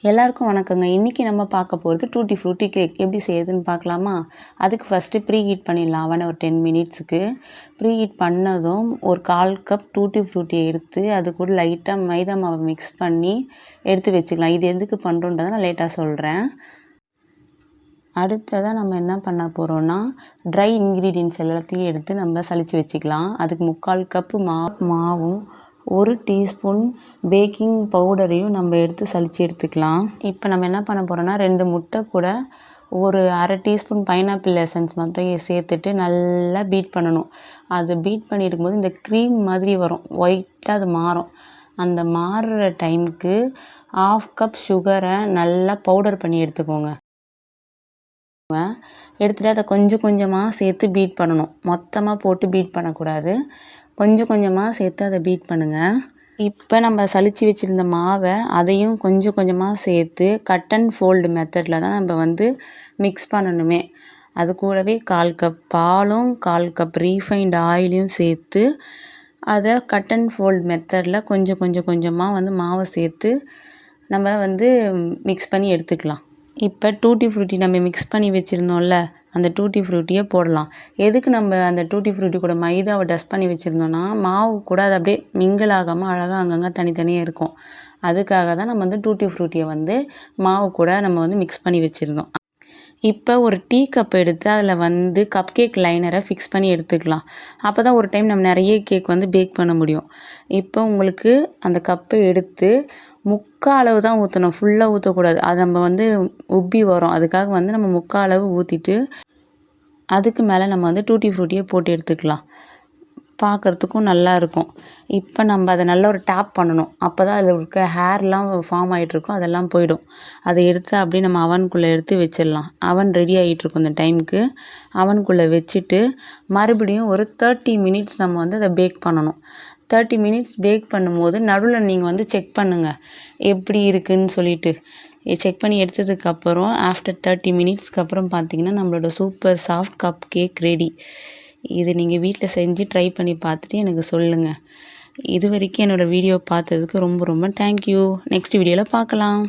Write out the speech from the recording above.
எல்லாருக்கும் வணக்கங்க. இன்றைக்கி நம்ம பார்க்க போகிறது டூட்டி ஃப்ரூட்டி கேக் எப்படி செய்யுதுன்னு பார்க்கலாமா? அதுக்கு ஃபஸ்ட்டு ப்ரீ ஹீட் பண்ணிடலாம். அவனை ஒரு 10 மினிட்ஸுக்கு ப்ரீ ஹீட் பண்ணதும் ஒரு 1/4 கப் டூட்டி ஃப்ரூட்டியை எடுத்து அது கூட லைட்டாக மைதா மாவை மிக்ஸ் பண்ணி எடுத்து வச்சுக்கலாம். இது எதுக்கு பண்ணுறோன்றதை நான் லேட்டாக சொல்கிறேன். அடுத்ததாக நம்ம என்ன பண்ண போகிறோன்னா ட்ரை இன்க்ரீடியன்ட்ஸ் எல்லாத்தையும் எடுத்து நம்ம சலித்து வச்சுக்கலாம். அதுக்கு 3/4 கப்பு மாவும் 1 டீஸ்பூன் பேக்கிங் பவுடரையும் நம்ம எடுத்து சலித்து எடுத்துக்கலாம். இப்போ நம்ம என்ன பண்ண போகிறோன்னா 2 முட்டை கூட ஒரு 1/2 டீஸ்பூன் பைனாப்பிள் எசன்ஸ் மட்டும் சேர்த்துட்டு நல்லா பீட் பண்ணணும். அது பீட் பண்ணி எடுக்கும்போது இந்த க்ரீம் மாதிரி வரும், ஒயிட்டாக அது மாறும். அந்த மாறுற டைமுக்கு 1/2 கப் சுகரை நல்லா பவுடர் பண்ணி எடுத்துக்கோங்க. எடுத்துகிட்டு அதை கொஞ்சம் கொஞ்சமாக சேர்த்து பீட் பண்ணணும். மொத்தமாக போட்டு பீட் பண்ணக்கூடாது, கொஞ்சம் கொஞ்சமாக சேர்த்து அதை பீட் பண்ணுங்கள். இப்போ நம்ம சலித்து வச்சுருந்த மாவை அதையும் கொஞ்சம் கொஞ்சமாக சேர்த்து கட் அண்ட் ஃபோல்டு மெத்தடில் தான் நம்ம மிக்ஸ் பண்ணணுமே. அது கூடவே 1/4 கப் பாலும் 1/4 கப் ரீஃபைண்ட் ஆயிலையும் சேர்த்து அதை கட் அண்ட் ஃபோல்டு மெத்தடில் கொஞ்சம் கொஞ்சமாக மாவை சேர்த்து நம்ம மிக்ஸ் பண்ணி எடுத்துக்கலாம். இப்போ டூட்டி ஃப்ரூட்டி நம்ம மிக்ஸ் பண்ணி வச்சுருந்தோம்ல, அந்த டூட்டி ஃப்ரூட்டியை போடலாம். எதுக்கு நம்ம அந்த டூட்டி ஃப்ரூட்டி கூட மைதாவை டஸ்ட் பண்ணி வச்சுருந்தோன்னா மாவு கூட அது அப்படியே மிங்கிள் ஆகாமல் அழகாக அங்கங்கே தனித்தனியாக இருக்கும். அதுக்காக தான் நம்ம டூட்டி ஃப்ரூட்டியை மாவு கூட நம்ம மிக்ஸ் பண்ணி வச்சுருந்தோம். இப்போ ஒரு டீ கப் எடுத்து அதில் கப் கேக் லைனரை ஃபிக்ஸ் பண்ணி எடுத்துக்கலாம். அப்போ தான் ஒரு டைம் நம்ம நிறைய கேக் பேக் பண்ண முடியும். இப்போ உங்களுக்கு அந்த கப்பை எடுத்து 3/4 அளவு தான் ஊற்றணும், ஃபுல்லாக ஊற்றக்கூடாது. அது நம்ம உப்பி வரும். அதுக்காக நம்ம 3/4 அளவு ஊற்றிட்டு அதுக்கு மேலே நம்ம டூட்டி ஃப்ரூட்டியை போட்டு எடுத்துக்கலாம். பார்க்குறதுக்கும் நல்லாயிருக்கும். இப்போ நம்ம அதை நல்லா ஒரு டேப் பண்ணணும். அப்போ தான் அதில் இருக்க ஹேர்லாம் ஃபார்ம் ஆகிட்ருக்கும், அதெல்லாம் போயிடும். அதை எடுத்து அப்படியே நம்ம அவனுக்குள்ளே எடுத்து வச்சிடலாம். அவன் ரெடி ஆகிட்ருக்கும். இந்த டைமுக்கு அவனுக்குள்ளே வச்சுட்டு மறுபடியும் ஒரு 30 மினிட்ஸ் நம்ம அதை பேக் பண்ணணும். 30 மினிட்ஸ் பேக் பண்ணும்போது நடுவில் நீங்கள் செக் பண்ணுங்கள் எப்படி இருக்குதுன்னு சொல்லிட்டு. செக் பண்ணி எடுத்ததுக்கப்புறம் ஆஃப்டர் 30 மினிட்ஸ்க்கு அப்புறம் பார்த்திங்கன்னா நம்மளோட super soft cup cake ready. இது நீங்கள் வீட்டில் செஞ்சு ட்ரை பண்ணி பார்த்துட்டு எனக்கு சொல்லுங்கள். இது வரைக்கும் என்னோடய வீடியோ பார்த்ததுக்கு ரொம்ப ரொம்ப தேங்க்யூ. நெக்ஸ்ட் வீடியோவில் பார்க்கலாம்.